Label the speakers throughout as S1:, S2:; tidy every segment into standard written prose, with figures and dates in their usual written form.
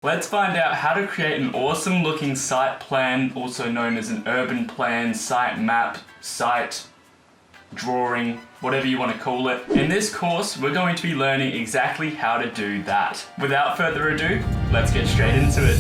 S1: Let's find out how to create an awesome looking site plan, also known as an urban plan, site map, site drawing, whatever you want to call it. In this course, we're going to be learning exactly how to do that. Without further ado, let's get straight into it.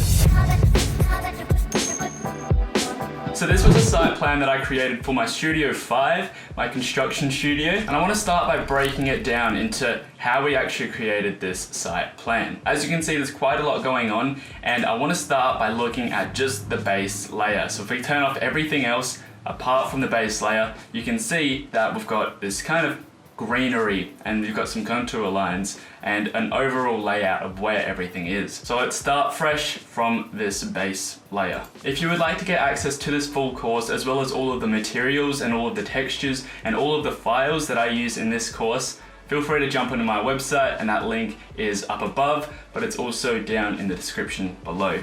S1: So this was a site plan that I created for my Studio 5, my construction studio, and I want to start by breaking it down into how we actually created this site plan. As you can see, there's quite a lot going on, and I want to start by looking at just the base layer. So if we turn off everything else apart from the base layer, you can see that we've got this kind of greenery, and you've got some contour lines and an overall layout of where everything is. So let's start fresh from this base layer. If you would like to get access to this full course, as well as all of the materials and all of the textures and all of the files that I use in this course, feel free to jump onto my website, and that link is up above, but it's also down in the description below.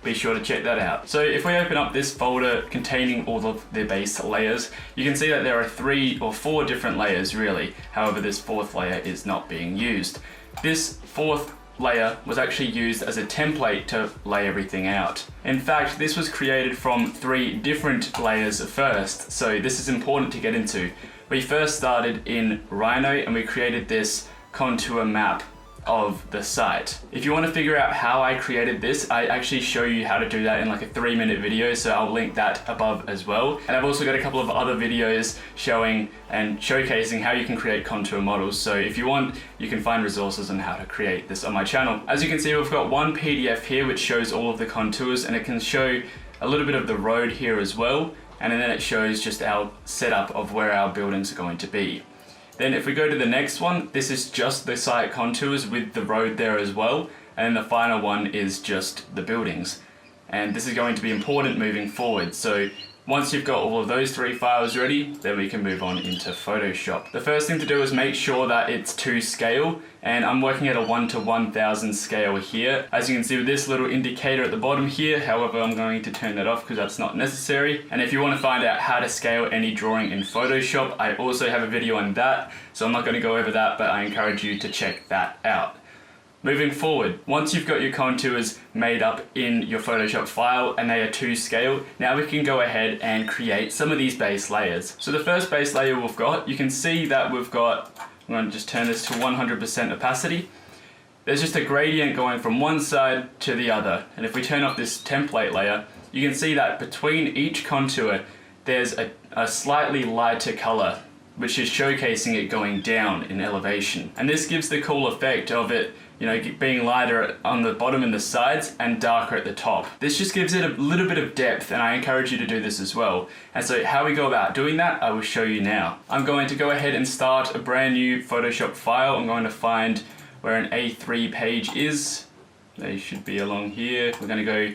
S1: Be sure to check that out. So if we open up this folder containing all of the base layers, you can see that there are 3 or 4 different layers really. However, this 4th layer is not being used. This 4th layer was actually used as a template to lay everything out. In fact, this was created from 3 different layers first, so this is important to get into. We first started in Rhino and we created this contour map of the site. If you want to figure out how I created this, I actually show you how to do that in like a 3-minute video, so I'll link that above as well. And I've also got a couple of other videos showing and showcasing how you can create contour models. So if you want, you can find resources on how to create this on my channel. As you can see, we've got one PDF here which shows all of the contours, and it can show a little bit of the road here as well. And then it shows just our setup of where our buildings are going to be. Then if we go to the next one, this is just the site contours with the road there as well. And then the final one is just the buildings. And this is going to be important moving forward. So once you've got all of those 3 files ready, then we can move on into Photoshop. The first thing to do is make sure that it's to scale. And I'm working at a 1:1000 scale here. As you can see with this little indicator at the bottom here, however, I'm going to turn that off because that's not necessary. And if you want to find out how to scale any drawing in Photoshop, I also have a video on that. So I'm not going to go over that, but I encourage you to check that out. Moving forward, once you've got your contours made up in your Photoshop file and they are to scale, now we can go ahead and create some of these base layers. So the first base layer we've got, you can see that we've got, I'm going to just turn this to 100% opacity. There's just a gradient going from one side to the other. And if we turn off this template layer, you can see that between each contour, there's a slightly lighter color, which is showcasing it going down in elevation. And this gives the cool effect of it, you know, being lighter on the bottom and the sides and darker at the top. This just gives it a little bit of depth, and I encourage you to do this as well. And so how we go about doing that, I will show you now. I'm going to go ahead and start a brand new Photoshop file. I'm going to find where an A3 page is. They should be along here. We're going to go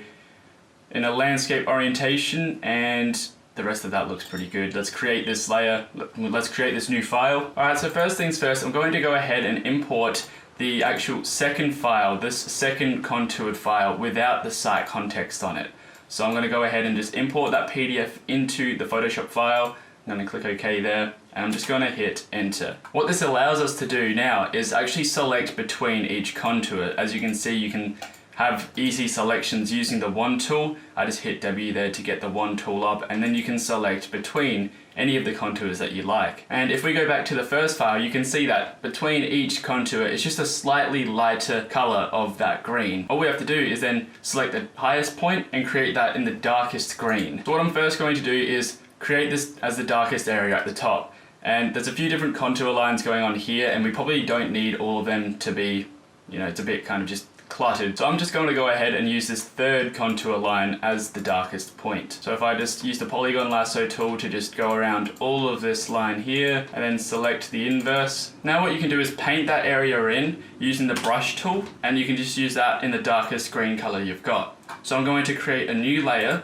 S1: in a landscape orientation, and the rest of that looks pretty good. Let's create this layer. Let's create this new file. All right, so first things first, I'm going to go ahead and import the actual second file, this second contoured file without the site context on it. So I'm going to go ahead and just import that PDF into the Photoshop file. I'm going to click OK there, and I'm just going to hit enter. What this allows us to do now is actually select between each contour. As you can see, you can have easy selections using the wand tool. I just hit W there to get the wand tool up, and then you can select between any of the contours that you like. And if we go back to the first file, you can see that between each contour, it's just a slightly lighter color of that green. All we have to do is then select the highest point and create that in the darkest green. So what I'm first going to do is create this as the darkest area at the top. And there's a few different contour lines going on here, and we probably don't need all of them to be, you know, it's a bit kind of just cluttered. So I'm just going to go ahead and use this third contour line as the darkest point. So if I just use the polygon lasso tool to just go around all of this line here and then select the inverse. Now what you can do is paint that area in using the brush tool, and you can just use that in the darkest green color you've got. So I'm going to create a new layer,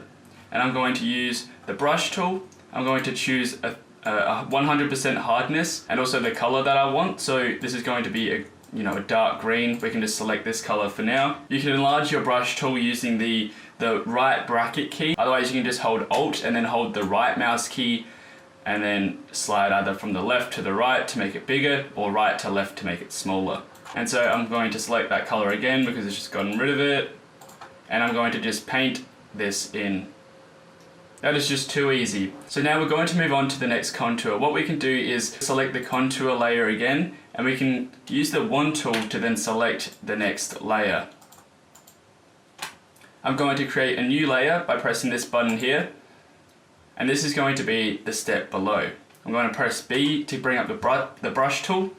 S1: and I'm going to use the brush tool. I'm going to choose a 100% hardness and also the color that I want. So this is going to be a dark green. We can just select this color for now. You can enlarge your brush tool using the right bracket key. Otherwise, you can just hold Alt and then hold the right mouse key and then slide either from the left to the right to make it bigger or right to left to make it smaller. And so I'm going to select that color again because it's just gotten rid of it. and I'm going to just paint this in. That is just too easy. So now we're going to move on to the next contour. What we can do is select the contour layer again, and we can use the wand tool to then select the next layer. I'm going to create a new layer by pressing this button here, and this is going to be the step below. I'm going to press B to bring up the brush tool,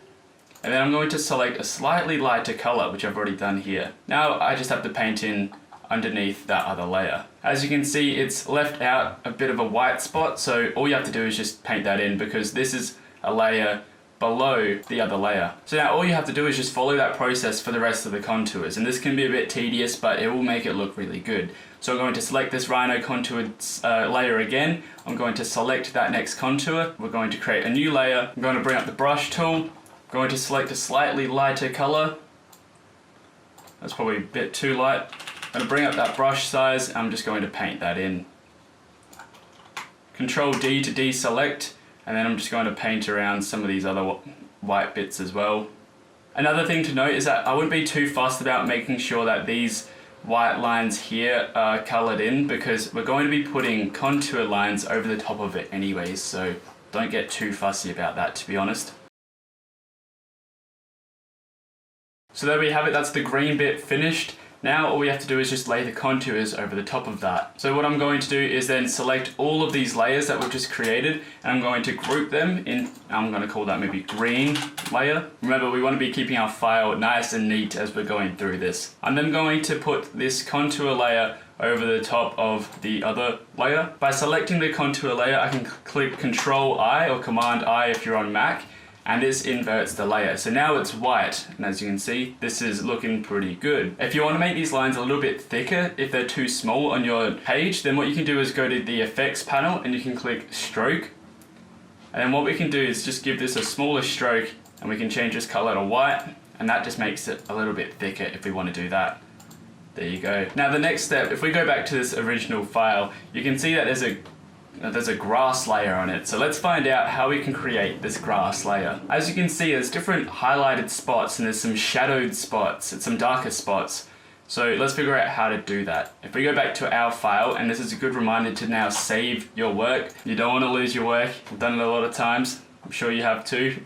S1: and then I'm going to select a slightly lighter color, which I've already done here. Now I just have to paint in underneath that other layer. As you can see, it's left out a bit of a white spot, so all you have to do is just paint that in, because this is a layer below the other layer. So now all you have to do is just follow that process for the rest of the contours, and this can be a bit tedious, but it will make it look really good. So I'm going to select this Rhino contoured layer again. I'm going to select that next contour. We're going to create a new layer. I'm going to bring up the brush tool. I'm going to select a slightly lighter color. That's probably a bit too light. I'm going to bring up that brush size, and I'm just going to paint that in. Control D to deselect, and then I'm just going to paint around some of these other white bits as well. Another thing to note is that I wouldn't be too fussed about making sure that these white lines here are colored in, because we're going to be putting contour lines over the top of it anyways, so don't get too fussy about that, to be honest. So there we have it, that's the green bit finished. Now all we have to do is just lay the contours over the top of that. So what I'm going to do is then select all of these layers that we've just created, and I'm going to group them in, I'm going to call that maybe green layer. Remember, we want to be keeping our file nice and neat as we're going through this. I'm then going to put this contour layer over the top of the other layer. By selecting the contour layer, I can click Control I or Command I if you're on Mac, and this inverts the layer. So now it's white, and as you can see, this is looking pretty good. If you want to make these lines a little bit thicker, if they're too small on your page, then what you can do is go to the effects panel and you can click stroke. And then what we can do is just give this a smaller stroke, and we can change this color to white, and that just makes it a little bit thicker if we want to do that. There you go. Now the next step, if we go back to this original file, you can see that there's a grass layer on it. So let's find out how we can create this grass layer. As you can see, there's different highlighted spots, and there's some shadowed spots and some darker spots. So let's figure out how to do that. If we go back to our file, and this is a good reminder to now save your work. You don't want to lose your work. I've done it a lot of times. I'm sure you have too.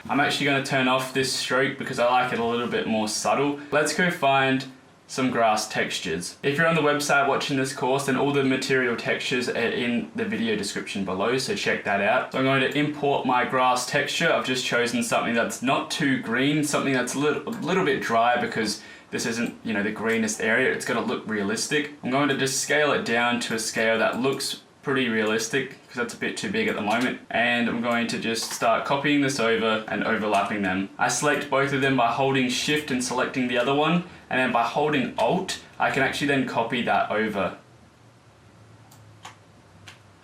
S1: I'm actually going to turn off this stroke because I like it a little bit more subtle. Let's go find some grass textures. If you're on the website watching this course, then all the material textures are in the video description below, so check that out. So I'm going to import my grass texture. I've just chosen something that's not too green, something that's a little bit dry, because this isn't, the greenest area. It's going to look realistic. I'm going to just scale it down to a scale that looks pretty realistic, because that's a bit too big at the moment. And I'm going to just start copying this over and overlapping them. I select both of them by holding Shift and selecting the other one, and then by holding Alt, I can actually then copy that over.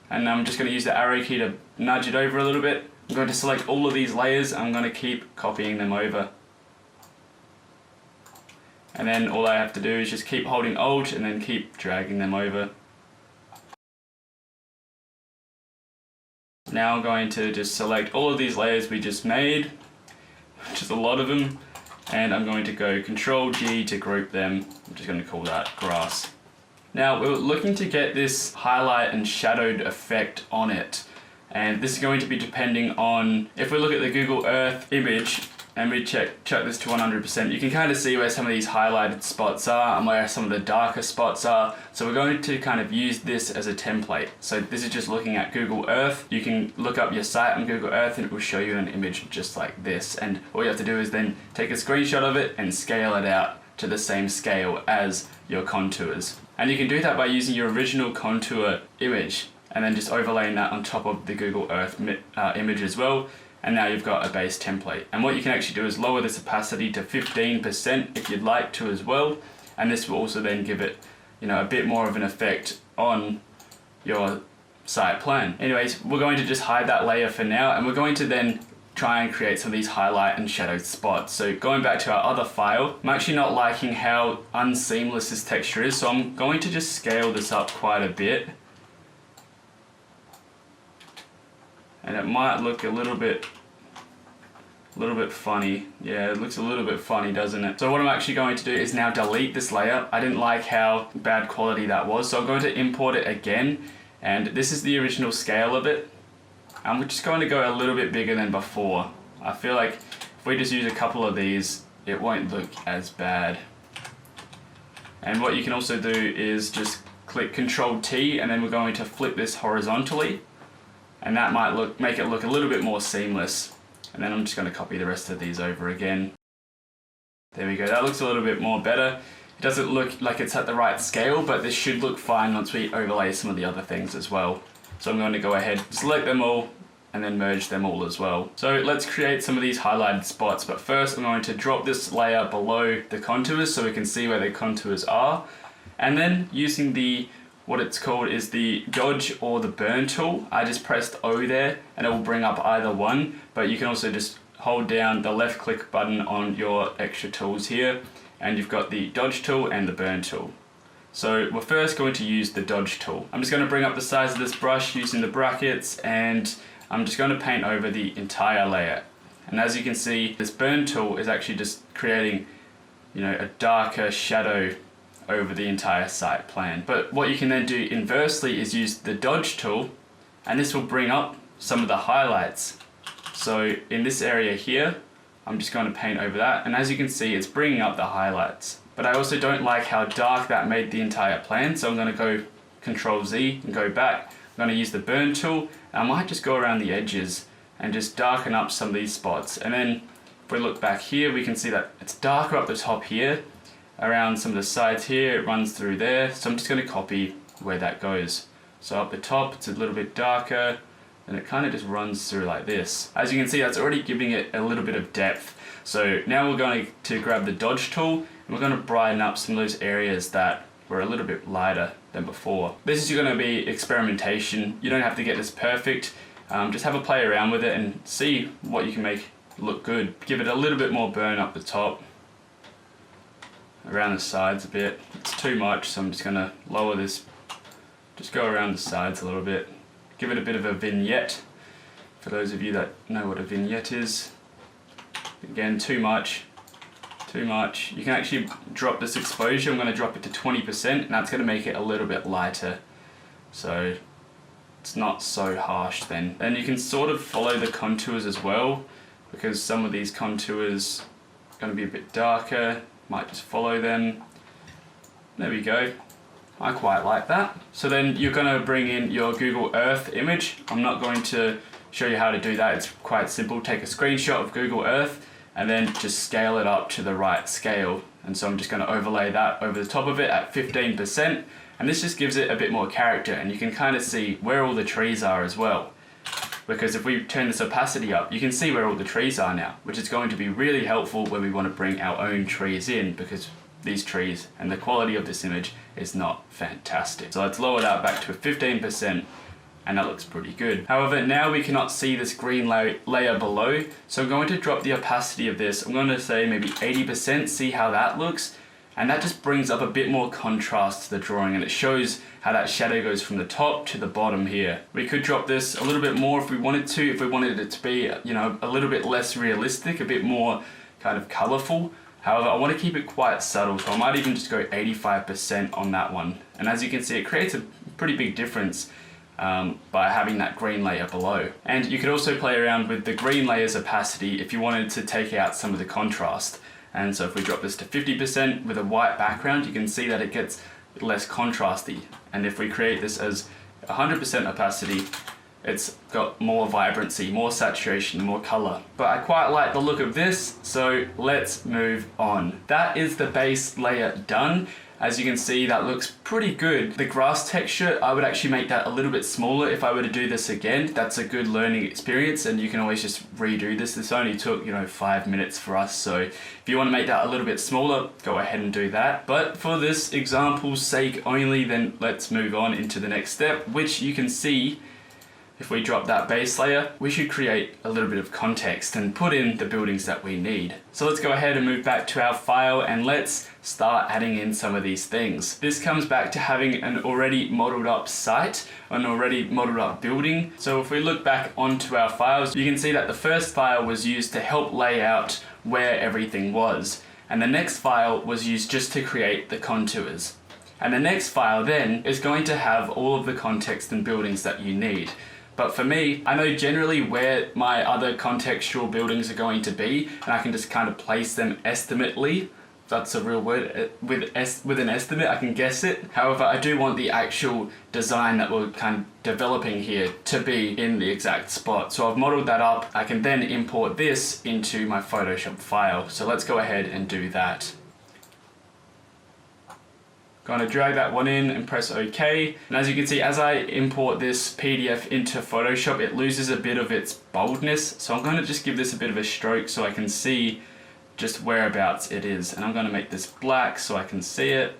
S1: And I'm just going to use the arrow key to nudge it over a little bit. I'm going to select all of these layers, and I'm going to keep copying them over. And then all I have to do is just keep holding Alt and then keep dragging them over. Now I'm going to just select all of these layers we just made, which is a lot of them, and I'm going to go Control G to group them. I'm just going to call that grass. Now we're looking to get this highlight and shadowed effect on it, and this is going to be depending on, if we look at the Google Earth image and we check this to 100%, you can kind of see where some of these highlighted spots are and where some of the darker spots are. So we're going to kind of use this as a template. So this is just looking at Google Earth. You can look up your site on Google Earth and it will show you an image just like this. And all you have to do is then take a screenshot of it and scale it out to the same scale as your contours. And you can do that by using your original contour image and then just overlaying that on top of the Google Earth image as well. And now you've got a base template. And what you can actually do is lower this opacity to 15% if you'd like to as well. And this will also then give it, a bit more of an effect on your site plan. Anyways, we're going to just hide that layer for now, and we're going to then try and create some of these highlight and shadowed spots. So going back to our other file, I'm actually not liking how unseamless this texture is, so I'm going to just scale this up quite a bit. And it might look a little bit a little bit funny. Yeah, it looks a little bit funny, doesn't it? So what I'm actually going to do is now delete this layer. I didn't like how bad quality that was, so I'm going to import it again. And this is the original scale of it. I'm just going to go a little bit bigger than before. I feel like if we just use a couple of these, it won't look as bad. And what you can also do is just click Control T, and then we're going to flip this horizontally, and that might make it look a little bit more seamless. And then I'm just going to copy the rest of these over again. There we go, that looks a little bit more better. It doesn't look like it's at the right scale, but this should look fine once we overlay some of the other things as well. So I'm going to go ahead, select them all, and then merge them all as well. So let's create some of these highlighted spots, but first I'm going to drop this layer below the contours so we can see where the contours are. And then using what it's called is the dodge or the burn tool, I just pressed O there and it will bring up either one, but you can also just hold down the left click button on your extra tools here, and you've got the dodge tool and the burn tool. So we're first going to use the dodge tool. I'm just going to bring up the size of this brush using the brackets, and I'm just going to paint over the entire layer. And as you can see, this burn tool is actually just creating, a darker shadow over the entire site plan. But what you can then do inversely is use the dodge tool, and this will bring up some of the highlights. So in this area here, I'm just going to paint over that, and as you can see, it's bringing up the highlights. But I also don't like how dark that made the entire plan, so I'm going to go Control Z and go back. I'm going to use the burn tool, and I might just go around the edges and just darken up some of these spots. And then if we look back here, we can see that it's darker up the top here, around some of the sides here, it runs through there. So I'm just going to copy where that goes. So up the top, it's a little bit darker, and it kind of just runs through like this. As you can see, that's already giving it a little bit of depth. So now we're going to grab the dodge tool, and we're going to brighten up some of those areas that were a little bit lighter than before. This is going to be experimentation. You don't have to get this perfect. Just have a play around with it and see what you can make look good. Give it a little bit more burn up the top, around the sides a bit. It's too much, so I'm just going to lower this. Just go around the sides a little bit. Give it a bit of a vignette, for those of you that know what a vignette is. Again, too much. Too much. You can actually drop this exposure. I'm going to drop it to 20%, and that's going to make it a little bit lighter, so it's not so harsh then. And you can sort of follow the contours as well, because some of these contours are going to be a bit darker. Might just follow them. There we go. I quite like that. So then you're going to bring in your Google Earth image. I'm not going to show you how to do that. It's quite simple. Take a screenshot of Google Earth and then just scale it up to the right scale. And so I'm just going to overlay that over the top of it at 15%. And this just gives it a bit more character, and you can kind of see where all the trees are as well. Because if we turn this opacity up, you can see where all the trees are now, which is going to be really helpful when we want to bring our own trees in, because these trees and the quality of this image is not fantastic. So let's lower that back to 15%, and that looks pretty good. However, now we cannot see this green layer below, so I'm going to drop the opacity of this. I'm going to say maybe 80%, see how that looks. And that just brings up a bit more contrast to the drawing, and it shows how that shadow goes from the top to the bottom here. We could drop this a little bit more if we wanted to, if we wanted it to be, a little bit less realistic, a bit more kind of colorful. However, I want to keep it quite subtle, so I might even just go 85% on that one. And as you can see, it creates a pretty big difference by having that green layer below. And you could also play around with the green layer's opacity if you wanted to take out some of the contrast. And so if we drop this to 50% with a white background, you can see that it gets less contrasty. And if we create this as 100% opacity, it's got more vibrancy, more saturation, more color. But I quite like the look of this, so let's move on. That is the base layer done. As you can see, that looks pretty good. The grass texture, I would actually make that a little bit smaller if I were to do this again. That's a good learning experience, and you can always just redo this. This only took, 5 minutes for us. So if you want to make that a little bit smaller, go ahead and do that. But for this example's sake only, then let's move on into the next step, which you can see if we drop that base layer, we should create a little bit of context and put in the buildings that we need. So let's go ahead and move back to our file and let's start adding in some of these things. This comes back to having an already modeled up site, an already modeled up building. So if we look back onto our files, you can see that the first file was used to help lay out where everything was. And the next file was used just to create the contours. And the next file then is going to have all of the context and buildings that you need. But for me, I know generally where my other contextual buildings are going to be, and I can just kind of place them estimately. That's a real word. With an estimate, I can guess it. However, I do want the actual design that we're kind of developing here to be in the exact spot. So I've modeled that up. I can then import this into my Photoshop file. So let's go ahead and do that. Going to drag that one in and press OK. And as you can see, as I import this PDF into Photoshop, it loses a bit of its boldness. So I'm going to just give this a bit of a stroke so I can see just whereabouts it is. And I'm going to make this black so I can see it.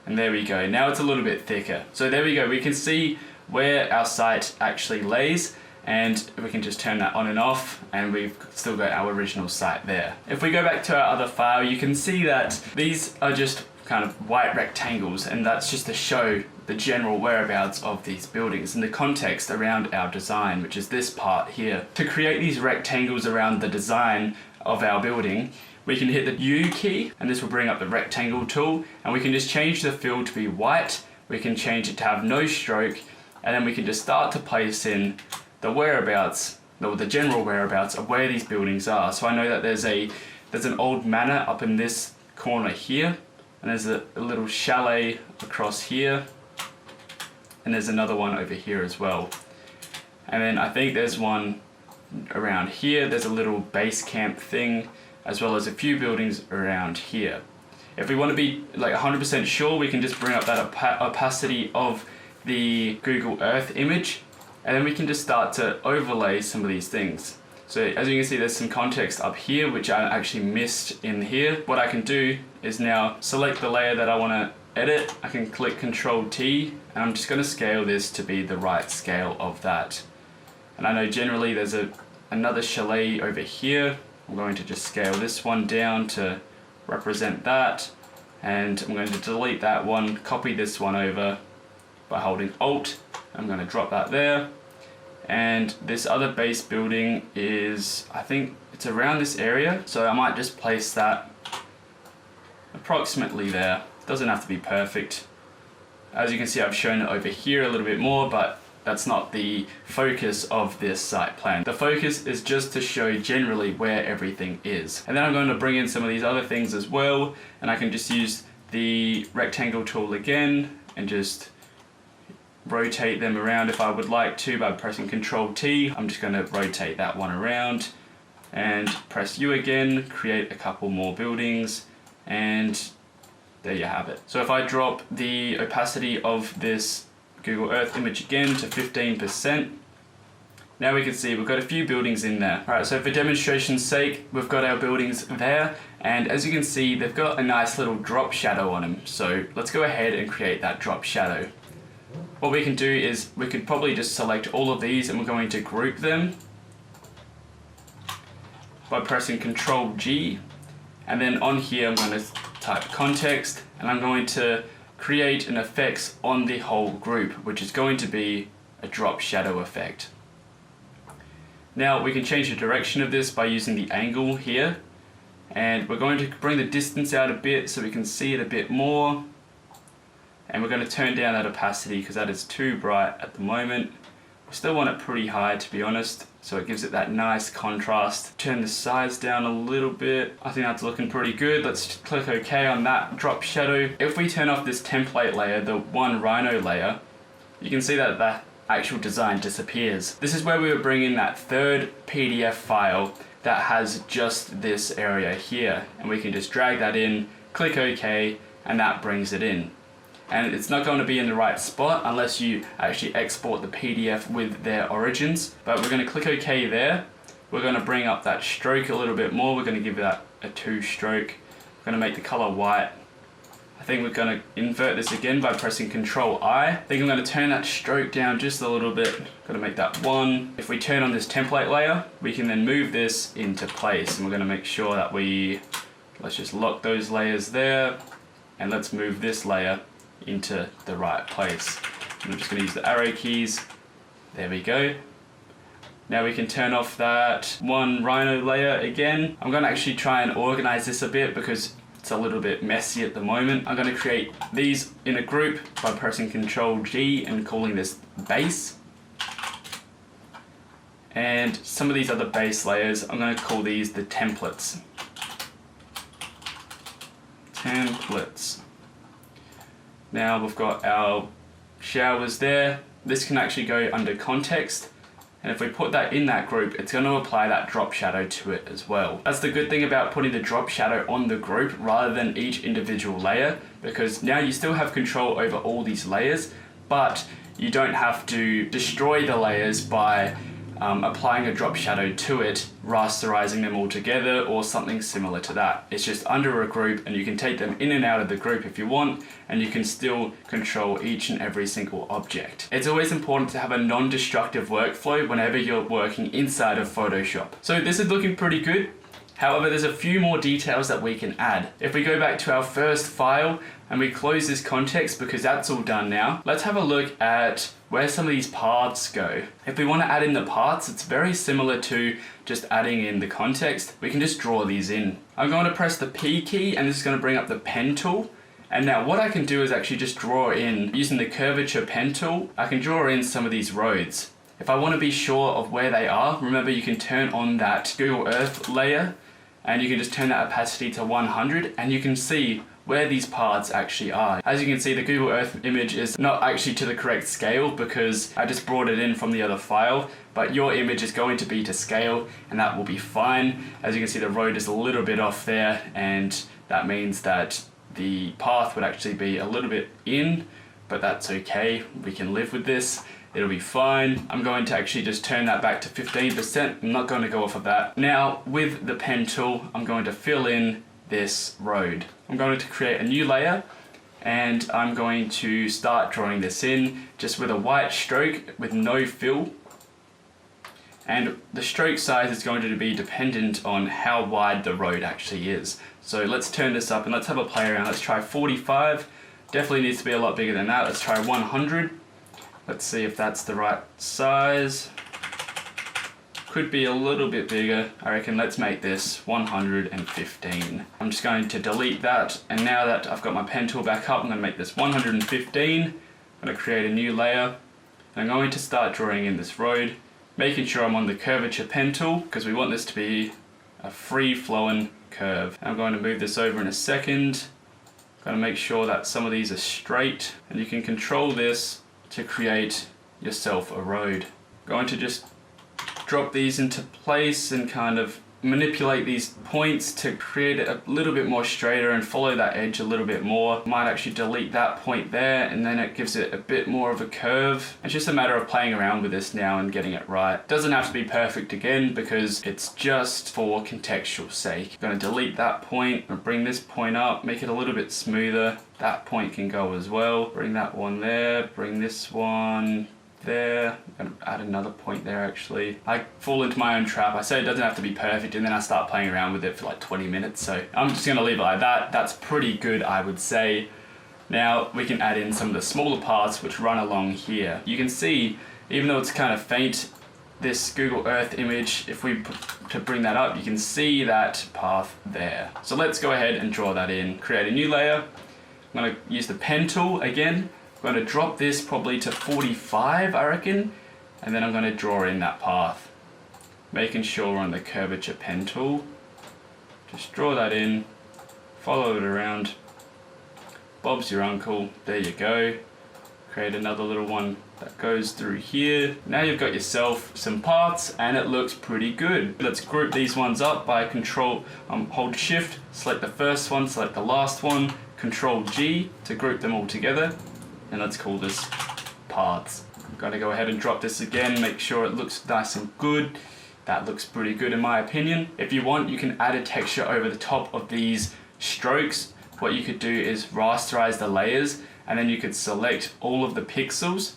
S1: And there we go. Now it's a little bit thicker. So there we go. We can see where our site actually lays. And we can just turn that on and off, and we've still got our original site there. If we go back to our other file, you can see that these are just kind of white rectangles, and that's just to show the general whereabouts of these buildings and the context around our design, which is this part here. To create these rectangles around the design of our building, we can hit the U key, and this will bring up the rectangle tool, and we can just change the fill to be white. We can change it to have no stroke, and then we can just start to place in the whereabouts, or the general whereabouts of where these buildings are. So I know that there's an old manor up in this corner here, and there's a little chalet across here, and there's another one over here as well. And then I think there's one around here. There's a little base camp thing, as well as a few buildings around here. If we want to be like 100% sure, we can just bring up that opacity of the Google Earth image, and then we can just start to overlay some of these things. So as you can see, there's some context up here, which I actually missed in here. What I can do is now select the layer that I want to edit. I can click Control T, and I'm just going to scale this to be the right scale of that. And I know generally there's another chalet over here. I'm going to just scale this one down to represent that. And I'm going to delete that one, copy this one over by holding Alt. I'm going to drop that there. And this other base building is, I think it's around this area, so I might just place that approximately there. Doesn't have to be perfect. As you can see, I've shown it over here a little bit more, but that's not the focus of this site plan. The focus is just to show generally where everything is. And then I'm going to bring in some of these other things as well, and I can just use the rectangle tool again and just rotate them around if I would like to by pressing Control T. I'm just going to rotate that one around and press U again, create a couple more buildings, and there you have it. So if I drop the opacity of this Google Earth image again to 15%, now we can see we've got a few buildings in there. Alright, so for demonstration's sake, we've got our buildings there, and as you can see, they've got a nice little drop shadow on them. So let's go ahead and create that drop shadow. What we can do is we could probably just select all of these, and we're going to group them by pressing Control G, and then on here I'm going to type context, and I'm going to create an effect on the whole group, which is going to be a drop shadow effect. Now we can change the direction of this by using the angle here, and we're going to bring the distance out a bit so we can see it a bit more. And we're going to turn down that opacity because that is too bright at the moment. We still want it pretty high, to be honest, so it gives it that nice contrast. Turn the size down a little bit. I think that's looking pretty good. Let's click OK on that drop shadow. If we turn off this template layer, the one Rhino layer, you can see that the actual design disappears. This is where we would bring in that third PDF file that has just this area here, and we can just drag that in, click OK, and that brings it in. And it's not going to be in the right spot unless you actually export the PDF with their origins. But we're going to click OK there. We're going to bring up that stroke a little bit more. We're going to give that a 2 stroke. We're going to make the color white. I think we're going to invert this again by pressing Control I. I think I'm going to turn that stroke down just a little bit. Got to make that 1. If we turn on this template layer, we can then move this into place. And we're going to make sure that let's just lock those layers there. And let's move this layer into the right place. I'm just going to use the arrow keys. There we go. Now we can turn off that one Rhino layer again. I'm going to actually try and organize this a bit because it's a little bit messy at the moment. I'm going to create these in a group by pressing Control G and calling this base. And some of these other base layers, I'm going to call these the templates. Templates. Now we've got our showers there. This can actually go under context. And if we put that in that group, it's going to apply that drop shadow to it as well. That's the good thing about putting the drop shadow on the group rather than each individual layer, because now you still have control over all these layers, but you don't have to destroy the layers by applying a drop shadow to it, rasterizing them all together or something similar to that. It's just under a group and you can take them in and out of the group if you want, and you can still control each and every single object. It's always important to have a non-destructive workflow whenever you're working inside of Photoshop. So this is looking pretty good. However, there's a few more details that we can add. If we go back to our first file and we close this context because that's all done now, let's have a look at where some of these paths go. If we want to add in the paths, it's very similar to just adding in the context. We can just draw these in. I'm going to press the P key and this is going to bring up the pen tool. And now what I can do is actually just draw in, using the curvature pen tool, I can draw in some of these roads. If I want to be sure of where they are, remember you can turn on that Google Earth layer and you can just turn that opacity to 100 and you can see where these paths actually are. As you can see, the Google Earth image is not actually to the correct scale because I just brought it in from the other file, but your image is going to be to scale and that will be fine. As you can see, the road is a little bit off there and that means that the path would actually be a little bit in, but that's okay. We can live with this. It'll be fine. I'm going to actually just turn that back to 15%. I'm not going to go off of that. Now with the pen tool, I'm going to fill in this road. I'm going to create a new layer and I'm going to start drawing this in just with a white stroke with no fill. And the stroke size is going to be dependent on how wide the road actually is. So let's turn this up and let's have a play around. Let's try 45. Definitely needs to be a lot bigger than that. Let's try 100. Let's see if that's the right size. Could be a little bit bigger. I reckon let's make this 115. I'm just going to delete that. And now that I've got my pen tool back up, I'm going to make this 115. I'm going to create a new layer. And I'm going to start drawing in this road, making sure I'm on the curvature pen tool because we want this to be a free flowing curve. I'm going to move this over in a second. Got to make sure that some of these are straight, and you can control this to create yourself a road. Going to just drop these into place and kind of manipulate these points to create it a little bit more straighter and follow that edge a little bit more. Might actually delete that point there and then it gives it a bit more of a curve. It's just a matter of playing around with this now and getting it right. Doesn't have to be perfect again because it's just for contextual sake. I'm going to delete that point and bring this point up, make it a little bit smoother. That point can go as well. Bring that one there, bring this one there. I'm going to add another point there actually. I fall into my own trap. I say it doesn't have to be perfect and then I start playing around with it for like 20 minutes. So I'm just going to leave it like that. That's pretty good, I would say. Now we can add in some of the smaller parts which run along here. You can see, even though it's kind of faint, this Google Earth image, if we to bring that up, you can see that path there. So let's go ahead and draw that in. Create a new layer. I'm going to use the pen tool again. I'm going to drop this probably to 45, I reckon, and then I'm going to draw in that path. Making sure we're on the curvature pen tool. Just draw that in, follow it around. Bob's your uncle, there you go. Create another little one that goes through here. Now you've got yourself some paths and it looks pretty good. Let's group these ones up by hold shift, select the first one, select the last one, Control G to group them all together. And let's call this paths. I'm going to go ahead and drop this again, make sure it looks nice and good. That looks pretty good in my opinion. If you want, you can add a texture over the top of these strokes what you could do is rasterize the layers, and then you could select all of the pixels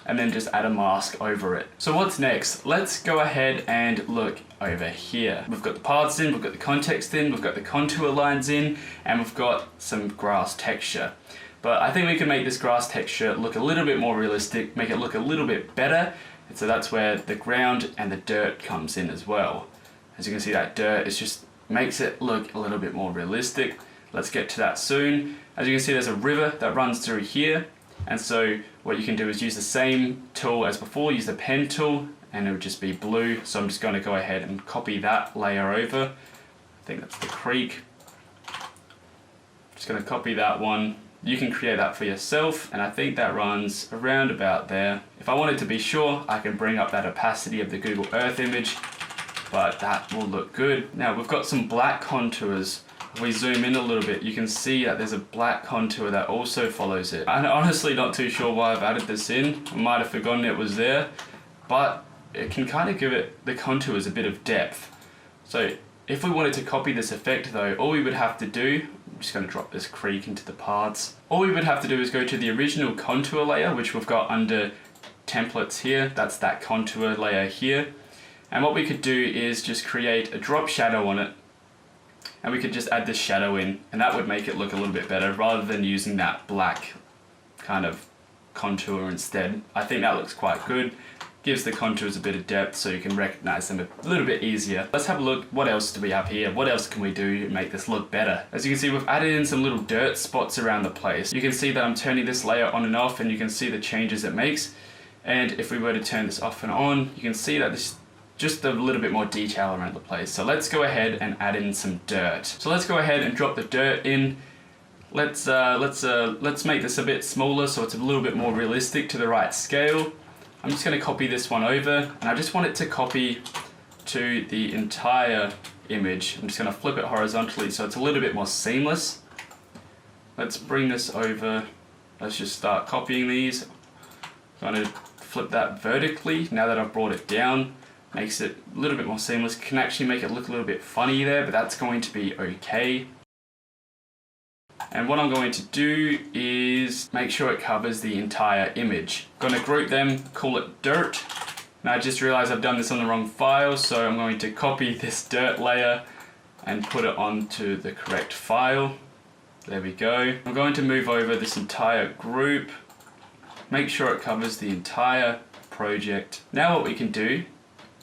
S1: and then just add a mask over it. So what's next? Let's go ahead and look over here. We've got the paths in, we've got the context in, we've got the contour lines in, and we've got some grass texture. But I think we can make this grass texture look a little bit more realistic, make it look a little bit better. And so that's where the ground and the dirt comes in as well. As you can see, that dirt is just makes it look a little bit more realistic. Let's get to that soon. As you can see, there's a river that runs through here. And so what you can do is use the same tool as before, use the pen tool, and it would just be blue. So I'm just going to go ahead and copy that layer over. I think that's the creek. Just going to copy that one. You can create that for yourself, and I think that runs around about there. If I wanted to be sure, I can bring up that opacity of the Google Earth image, but that will look good. Now we've got some black contours. If we zoom in a little bit, you can see that there's a black contour that also follows it. I'm honestly not too sure why I've added this in. I might have forgotten it was there, but it can kind of give it, the contours, a bit of depth. So if we wanted to copy this effect though, all we would have to do, I'm just going to drop this creek into the paths. All we would have to do is go to the original contour layer, which we've got under templates here. That's that contour layer here. And what we could do is just create a drop shadow on it, and we could just add this shadow in, and that would make it look a little bit better rather than using that black kind of contour instead. I think that looks quite good. Gives the contours a bit of depth so you can recognize them a little bit easier. Let's have a look. What else do we have here? What else can we do to make this look better? As you can see, we've added in some little dirt spots around the place. You can see that I'm turning this layer on and off, and you can see the changes it makes. And if we were to turn this off and on, you can see that this just a little bit more detail around the place. So let's go ahead and add in some dirt. So let's go ahead and drop the dirt in. Let's make this a bit smaller so it's a little bit more realistic to the right scale. I'm just going to copy this one over, and I just want it to copy to the entire image. I'm just going to flip it horizontally so it's a little bit more seamless. Let's bring this over. Let's just start copying these. I'm going to flip that vertically now that I've brought it down. Makes it a little bit more seamless. Can actually make it look a little bit funny there, but that's going to be okay. And what I'm going to do is make sure it covers the entire image. I'm going to group them, call it dirt. Now I just realized I've done this on the wrong file, so I'm going to copy this dirt layer and put it onto the correct file. There we go. I'm going to move over this entire group, make sure it covers the entire project. Now what we can do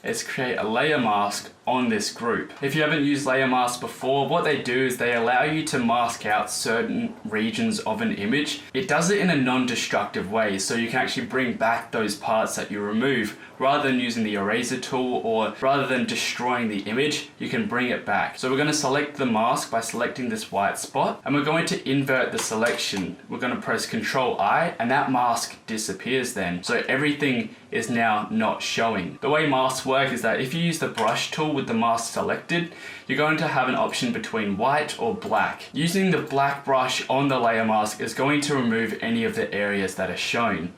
S1: is create a layer mask on this group. If you haven't used layer masks before, what they do is they allow you to mask out certain regions of an image. It does it in a non-destructive way, so you can actually bring back those parts that you remove. Rather than using the eraser tool, or rather than destroying the image, you can bring it back. So we're going to select the mask by selecting this white spot, and we're going to invert the selection. We're going to press Ctrl I, and that mask disappears then. So everything is now not showing. The way masks work is that if you use the brush tool with the mask selected, you're going to have an option between white or black. Using the black brush on the layer mask is going to remove any of the areas that are shown.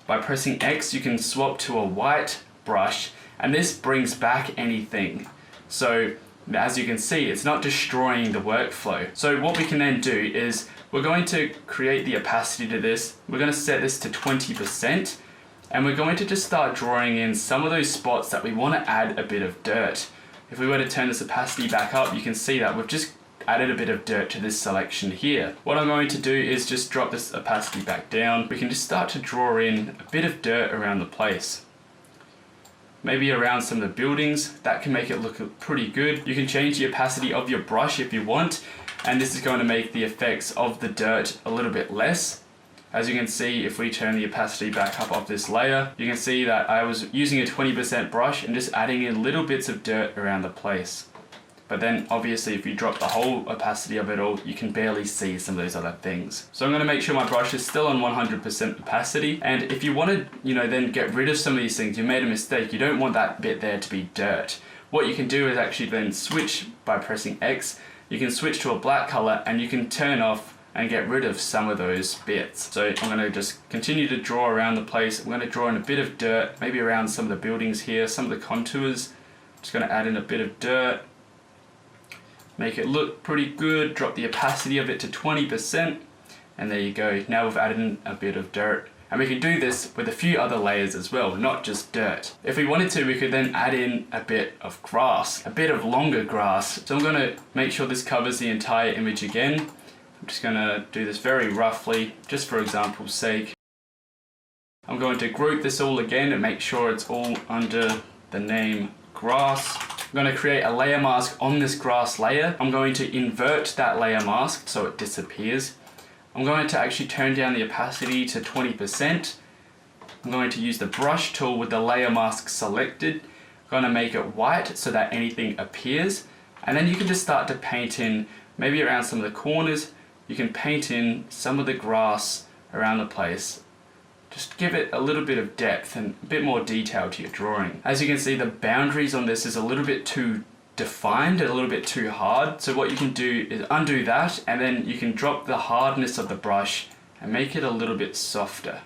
S1: By pressing X, you can swap to a white brush, and this brings back anything. So as you can see, it's not destroying the workflow. So what we can then do is we're going to create the opacity to this. We're going to set this to 20, and we're going to just start drawing in some of those spots that we want to add a bit of dirt. If we were to turn this opacity back up, you can see that we've just added a bit of dirt to this selection here. What I'm going to do is just drop this opacity back down. We can just start to draw in a bit of dirt around the place. Maybe around some of the buildings. That can make it look pretty good. You can change the opacity of your brush if you want, and this is going to make the effects of the dirt a little bit less. As you can see, if we turn the opacity back up of this layer, you can see that I was using a 20% brush and just adding in little bits of dirt around the place. But then obviously if you drop the whole opacity of it all, you can barely see some of those other things. So I'm going to make sure my brush is still on 100% opacity. And if you want to, then get rid of some of these things, you made a mistake, you don't want that bit there to be dirt. What you can do is actually then switch by pressing X. You can switch to a black color and you can turn off and get rid of some of those bits. So I'm going to just continue to draw around the place. I'm going to draw in a bit of dirt, maybe around some of the buildings here, some of the contours. Just going to add in a bit of dirt. make it look pretty good, drop the opacity of it to 20%, and there you go. Now we've added in a bit of dirt. And we can do this with a few other layers as well, not just dirt. If we wanted to, we could then add in a bit of grass, a bit of longer grass. So I'm gonna make sure this covers the entire image again. I'm just gonna do this very roughly, just for example's sake. I'm going to group this all again and make sure it's all under the name grass. I'm going to create a layer mask on this grass layer. I'm going to invert that layer mask so it disappears. I'm going to actually turn down the opacity to 20%. I'm going to use the brush tool with the layer mask selected. I'm going to make it white so that anything appears. And then you can just start to paint in, maybe around some of the corners, you can paint in some of the grass around the place. Just give it a little bit of depth and a bit more detail to your drawing. As you can see, the boundaries on this is a little bit too defined and a little bit too hard. So what you can do is undo that, and then you can drop the hardness of the brush and make it a little bit softer.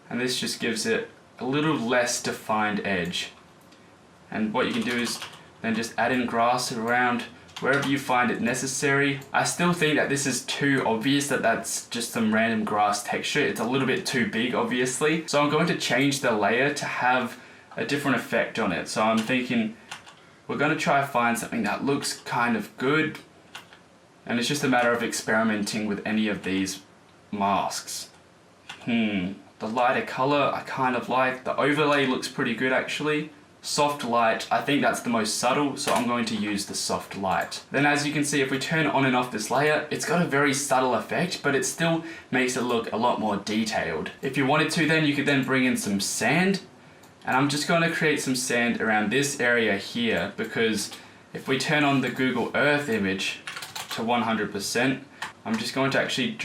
S1: And this just gives it a little less defined edge. And what you can do is then just add in grass around wherever you find it necessary. I still think that this is too obvious that that's just some random grass texture. It's a little bit too big, obviously. So I'm going to change the layer to have a different effect on it. So I'm thinking we're going to try to find something that looks kind of good. And it's just a matter of experimenting with any of these masks. The lighter color I kind of like. The overlay looks pretty good actually. Soft light, I think that's the most subtle, so I'm going to use the soft light. Then as you can see, if we turn on and off this layer, it's got a very subtle effect, but it still makes it look a lot more detailed. If you wanted to, then you could then bring in some sand, and I'm just going to create some sand around this area here, because if we turn on the Google Earth image to 100%, I'm just going to actually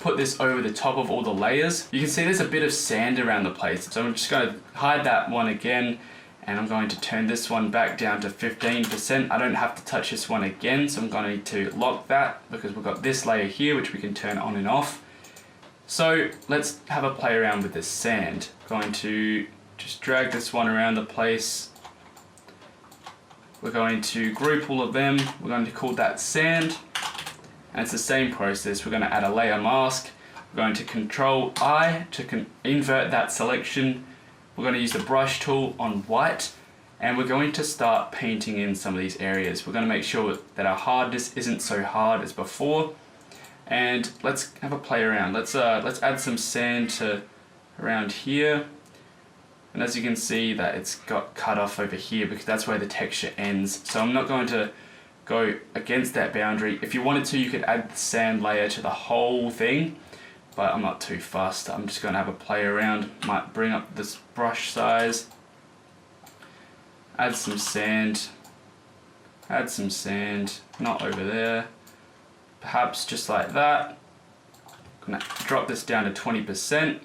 S1: put this over the top of all the layers. You can see there's a bit of sand around the place, so I'm just going to hide that one again. And I'm going to turn this one back down to 15%. I don't have to touch this one again, so I'm going to lock that because we've got this layer here which we can turn on and off. So let's have a play around with this sand. I'm going to just drag this one around the place. We're going to group all of them. We're going to call that sand. And it's the same process. We're going to add a layer mask. We're going to Control I to invert that selection. We're going to use the brush tool on white, and we're going to start painting in some of these areas. We're going to make sure that our hardness isn't so hard as before, and let's have a play around. Let's add some sand to around here, and as you can see that it's got cut off over here because that's where the texture ends. So I'm not going to go against that boundary. If you wanted to, you could add the sand layer to the whole thing, but I'm not too fussed. I'm just going to have a play around. Might bring up this brush size, add some sand, not over there, perhaps just like that. I'm going to drop this down to 20%.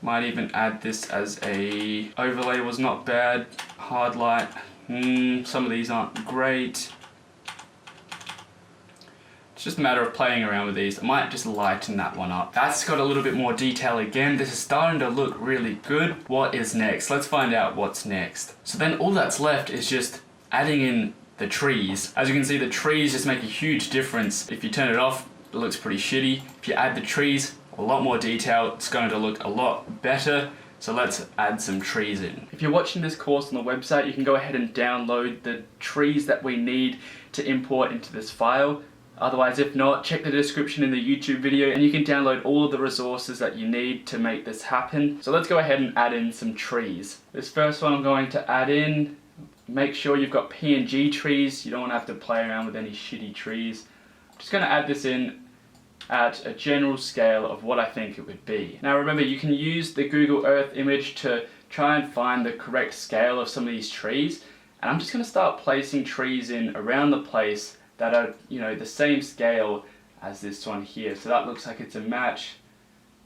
S1: Might even add this as a overlay. Was not bad. Hard light, some of these aren't great. It's just a matter of playing around with these. I might just lighten that one up. That's got a little bit more detail again. This is starting to look really good. What is next? Let's find out what's next. So then all that's left is just adding in the trees. As you can see, the trees just make a huge difference. If you turn it off, it looks pretty shitty. If you add the trees, a lot more detail, it's going to look a lot better. So let's add some trees in. If you're watching this course on the website, you can go ahead and download the trees that we need to import into this file. Otherwise, if not, check the description in the YouTube video and you can download all of the resources that you need to make this happen. So let's go ahead and add in some trees. This first one I'm going to add in, make sure you've got PNG trees. You don't want to have to play around with any shitty trees. I'm just going to add this in at a general scale of what I think it would be. Now remember, you can use the Google Earth image to try and find the correct scale of some of these trees. And I'm just going to start placing trees in around the place that are, the same scale as this one here. So that looks like it's a match.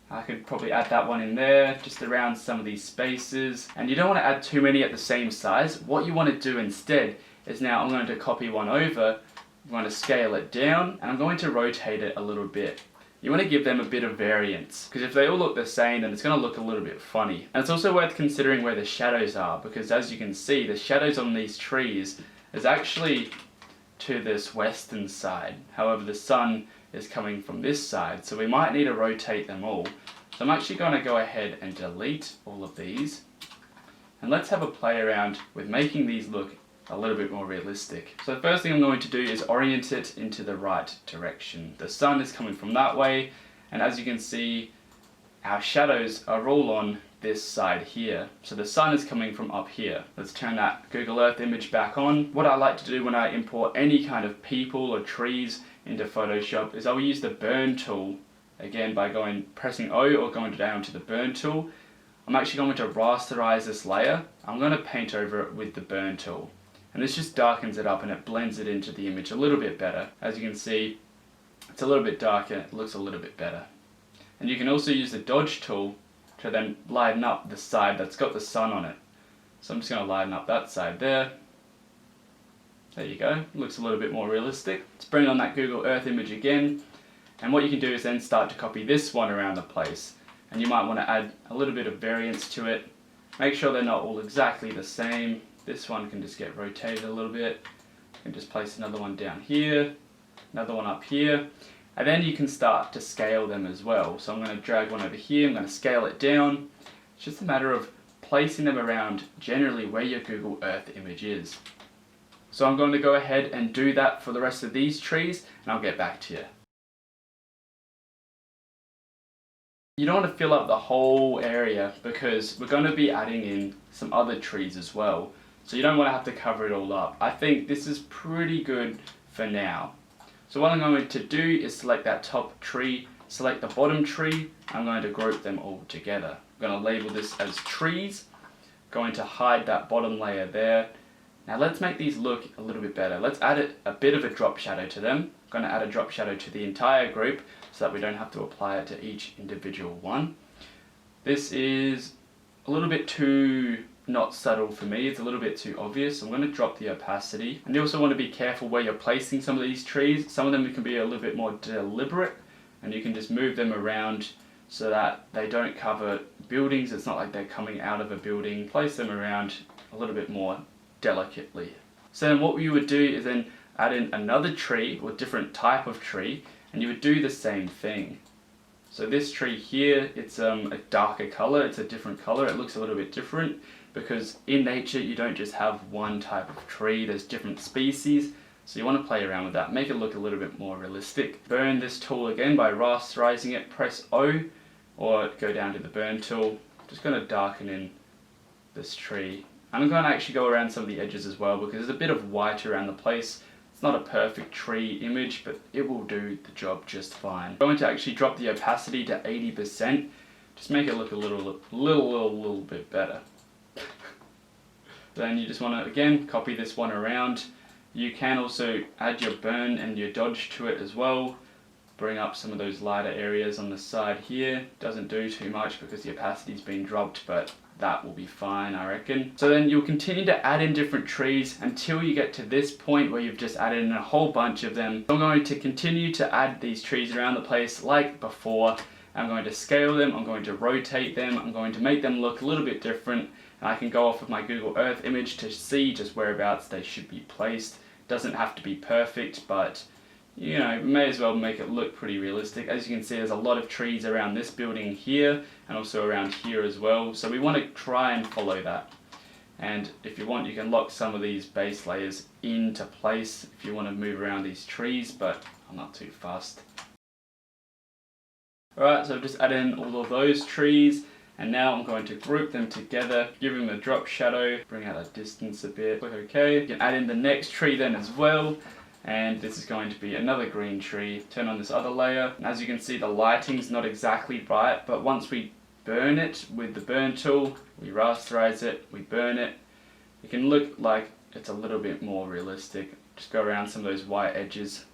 S1: I could probably add that one in there, just around some of these spaces. And you don't want to add too many at the same size. What you want to do instead is now I'm going to copy one over, I'm going to scale it down, and I'm going to rotate it a little bit. you want to give them a bit of variance, because if they all look the same, then it's going to look a little bit funny. And it's also worth considering where the shadows are, because as you can see, the shadows on these trees is actually to this western side. However, the sun is coming from this side, so we might need to rotate them all. So I'm actually going to go ahead and delete all of these, and let's have a play around with making these look a little bit more realistic. So the first thing I'm going to do is orient it into the right direction. The sun is coming from that way, and as you can see, our shadows are all on this side here. So the sun is coming from up here. Let's turn that Google Earth image back on. What I like to do when I import any kind of people or trees into Photoshop is I'll use the burn tool, again by pressing O or going down to the burn tool. I'm actually going to rasterize this layer. I'm going to paint over it with the burn tool. And this just darkens it up and it blends it into the image a little bit better. As you can see, it's a little bit darker, it looks a little bit better. And you can also use the dodge tool to then lighten up the side that's got the sun on it. So I'm just going to lighten up that side there. There you go, looks a little bit more realistic. Let's bring on that Google Earth image again. And what you can do is then start to copy this one around the place. And you might want to add a little bit of variance to it. Make sure they're not all exactly the same. This one can just get rotated a little bit. You can just place another one down here, another one up here, and then you can start to scale them as well. So I'm going to drag one over here, I'm going to scale it down. It's just a matter of placing them around generally where your Google Earth image is. So I'm going to go ahead and do that for the rest of these trees, and I'll get back to you. You don't want to fill up the whole area because we're going to be adding in some other trees as well. So you don't want to have to cover it all up. I think this is pretty good for now. So what I'm going to do is select that top tree, select the bottom tree, I'm going to group them all together. I'm going to label this as trees, going to hide that bottom layer there. Now let's make these look a little bit better. Let's add a bit of a drop shadow to them. I'm going to add a drop shadow to the entire group so that we don't have to apply it to each individual one. This is a little bit too not subtle for me, it's a little bit too obvious. I'm going to drop the opacity. And you also want to be careful where you're placing some of these trees. Some of them can be a little bit more deliberate, and you can just move them around so that they don't cover buildings. It's not like they're coming out of a building. Place them around a little bit more delicately. So then what you would do is then add in another tree or different type of tree, and you would do the same thing. So this tree here, it's a darker color, it's a different color, it looks a little bit different because in nature you don't just have one type of tree, there's different species. So you want to play around with that, make it look a little bit more realistic. Burn this tool again by rasterizing it, press O or go down to the burn tool. Just going to darken in this tree. I'm going to actually go around some of the edges as well because there's a bit of white around the place. It's not a perfect tree image, but it will do the job just fine. I'm going to actually drop the opacity to 80%, just make it look a little bit better. Then you just want to, again, copy this one around. You can also add your burn and your dodge to it as well. Bring up some of those lighter areas on the side here. Doesn't do too much because the opacity's been dropped, but that will be fine, I reckon. So then you'll continue to add in different trees until you get to this point where you've just added in a whole bunch of them. I'm going to continue to add these trees around the place like before. I'm going to scale them, I'm going to rotate them, I'm going to make them look a little bit different, and I can go off of my Google Earth image to see just whereabouts they should be placed. Doesn't have to be perfect, but you know, may as well make it look pretty realistic. As you can see, there's a lot of trees around this building here and also around here as well, so we want to try and follow that. And if you want, you can lock some of these base layers into place if you want to move around these trees, but I'm not too fussed. Alright, so I've just added in all of those trees, and now I'm going to group them together, give them a drop shadow, bring out the distance a bit, click OK. You can add in the next tree then as well. And this is going to be another green tree. Turn on this other layer, and as you can see, the lighting's not exactly right, but once we burn it with the burn tool, we rasterize it, we burn it, it can look like it's a little bit more realistic. Just go around some of those white edges.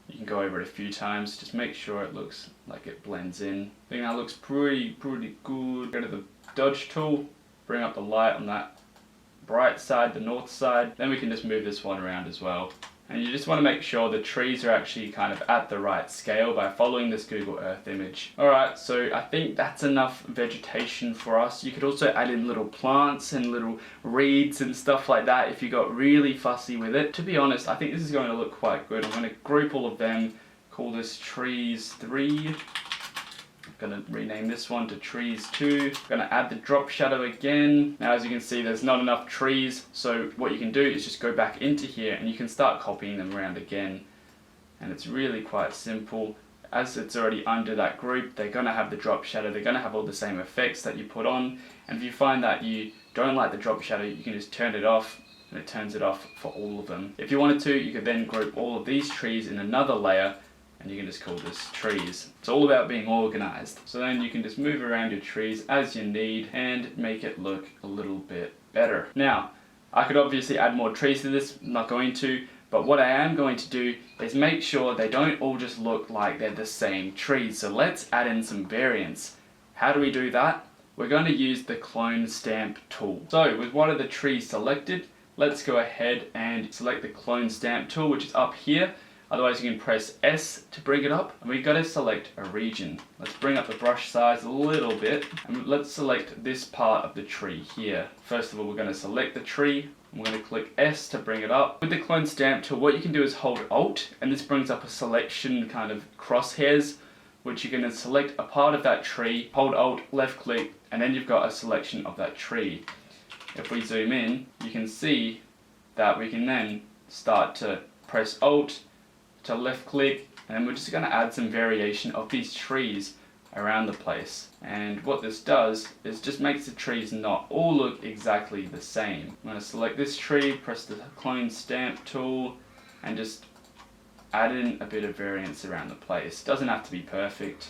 S1: You can go over it a few times, just make sure it looks like it blends in. I think that looks pretty good. Go to the dodge tool, bring up the light on that bright side, the north side, then we can just move this one around as well, And you just want to make sure the trees are actually kind of at the right scale by following this Google Earth image. Alright, so I think that's enough vegetation for us. You could also add in little plants and little reeds and stuff like that if you got really fussy with it. To be honest, I think this is going to look quite good. I'm going to group all of them, call this trees 3. I'm going to rename this one to trees 2. I'm going to add the drop shadow again. Now as you can see, there's not enough trees, so what you can do is just go back into here and you can start copying them around again. And it's really quite simple. As it's already under that group, they're going to have the drop shadow, they're going to have all the same effects that you put on. And if you find that you don't like the drop shadow, you can just turn it off, and it turns it off for all of them. If you wanted to, you could then group all of these trees in another layer, and you can just call this trees. It's all about being organized. So then you can just move around your trees as you need and make it look a little bit better. Now, I could obviously add more trees to this, I'm not going to, but what I am going to do is make sure they don't all just look like they're the same trees. So let's add in some variance. How do we do that? We're going to use the clone stamp tool. So with one of the trees selected, let's go ahead and select the clone stamp tool, which is up here. Otherwise you can press S to bring it up, and we've got to select a region. Let's bring up the brush size a little bit, and let's select this part of the tree here. First of all, we're going to select the tree, and we're going to click S to bring it up. With the clone stamp tool, what you can do is hold Alt, and this brings up a selection kind of crosshairs, which you're going to select a part of that tree, hold Alt, left click, and then you've got a selection of that tree. If we zoom in, you can see that we can then start to press Alt, to left click, and then we're just going to add some variation of these trees around the place. And what this does is just makes the trees not all look exactly the same. I'm going to select this tree, press the clone stamp tool, and just add in a bit of variance around the place. Doesn't have to be perfect.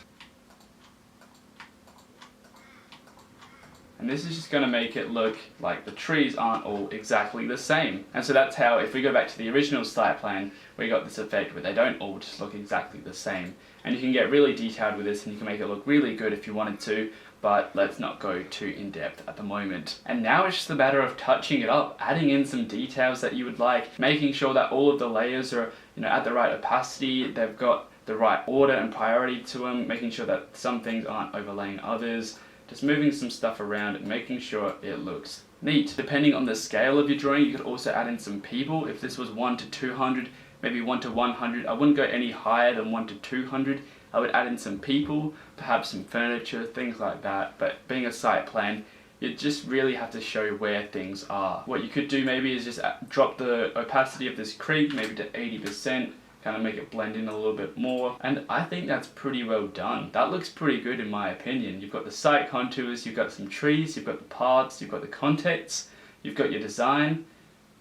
S1: And this is just going to make it look like the trees aren't all exactly the same. And so that's how, if we go back to the original site plan, we got this effect where they don't all just look exactly the same. And you can get really detailed with this, and you can make it look really good if you wanted to, but let's not go too in depth at the moment. And now it's just a matter of touching it up, adding in some details that you would like, making sure that all of the layers are, at the right opacity, they've got the right order and priority to them, making sure that some things aren't overlaying others. Just moving some stuff around and making sure it looks neat. Depending on the scale of your drawing, you could also add in some people. If this was 1 to 200, maybe 1 to 100, I wouldn't go any higher than 1 to 200. I would add in some people, perhaps some furniture, things like that. But being a site plan, you just really have to show where things are. What you could do maybe is just drop the opacity of this creek, maybe to 80%, kind of make it blend in a little bit more, and I think that's pretty well done. That looks pretty good in my opinion. You've got the site contours, you've got some trees, you've got the paths, you've got the contexts, you've got your design,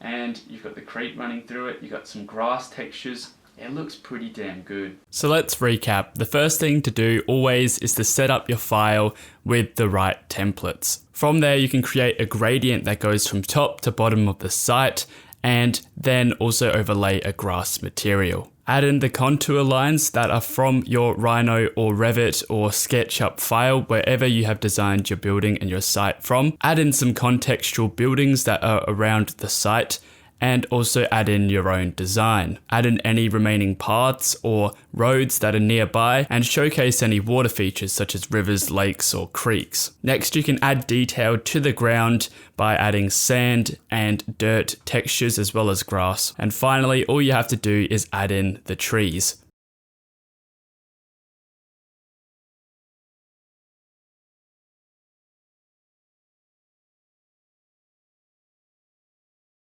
S1: and you've got the creek running through it, you've got some grass textures. It looks pretty damn good. So let's recap. The first thing to do always is to set up your file with the right templates. From there you can create a gradient that goes from top to bottom of the site, and then also overlay a grass material. Add in the contour lines that are from your Rhino or Revit or SketchUp file, wherever you have designed your building and your site from. Add in some contextual buildings that are around the site, and also add in your own design. Add in any remaining paths or roads that are nearby, and showcase any water features such as rivers, lakes, or creeks. Next, you can add detail to the ground by adding sand and dirt textures as well as grass. And finally, all you have to do is add in the trees.